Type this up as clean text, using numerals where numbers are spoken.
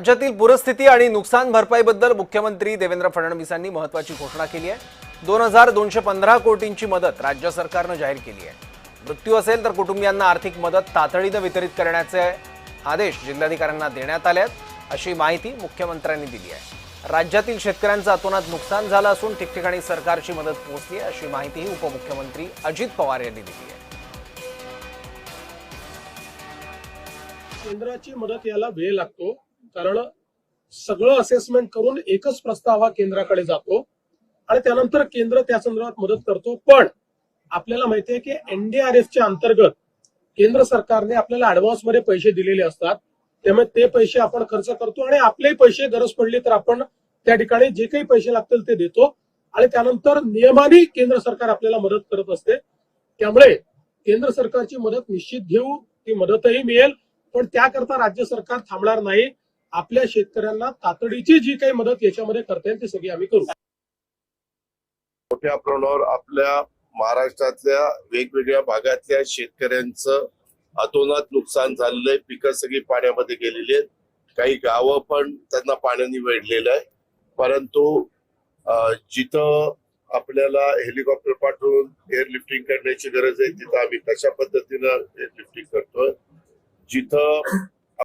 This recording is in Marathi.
राज्यातील पूरस्थिती आणि नुकसान भरपाईबद्दल मुख्यमंत्री देवेंद्र फडणवीसांनी महत्त्वाची घोषणा केली आहे। 2215 कोटींची मदत राज्य सरकारने जाहीर केली आहे। मृत्यू असेल तर कुटुंबियांना आर्थिक मदत तातडीने वितरित करण्याचे आदेश जिल्हाधिकाऱ्यांना देण्यात आले आहेत, अशी माहिती मुख्यमंत्र्यांनी दिली आहे। राज्यातील शेतकऱ्यांचं अतोनात नुकसान झालं असून ठिकठिकाणी सरकारची मदत पोहोचली आहे, अशी माहितीही उपमुख्यमंत्री अजित पवार यांनी दिली आहे। केंद्राची मदत याला वेळ लागतो, कारण सगळं असेसमेंट करून एकच प्रस्ताव हा केंद्राकडे जातो आणि त्यानंतर केंद्र त्या संदर्भात मदत करतो। पण आपल्याला माहिती आहे की एनडीआरएफच्या अंतर्गत केंद्र सरकारने आपल्याला ऍडव्हान्स मध्ये पैसे दिलेले असतात, त्यामुळे ते पैसे आपण खर्च करतो आणि आपले पैसे गरज पडली तर आपण त्या ठिकाणी जे काही पैसे लागतील ते देतो आणि त्यानंतर नियमाने केंद्र सरकार आपल्याला मदत करत असते। त्यामुळे केंद्र सरकारची मदत निश्चित घेऊ, ती मदतही मिळेल, पण त्याकरता राज्य सरकार थांबणार नाही। आपल्या शेतकऱ्यांना तातडीची जी काही मदत याच्यामध्ये करता येईल ती सगळी आम्ही करू। मोठ्या प्रमाणावर आपल्या महाराष्ट्रातल्या वेगवेगळ्या भागातल्या शेतकऱ्यांचं अतोनात नुकसान झालेलं आहे। पिकं सगळी पाण्यामध्ये गेलेली आहेत, काही गावं पण त्यांना पाण्याने वेढलेलं आहे। परंतु जिथं आपल्याला हेलिकॉप्टर पाठवून एअरलिफ्टिंग करण्याची गरज आहे तिथं आम्ही तशा पद्धतीनं एअरलिफ्टिंग करतोय। जिथं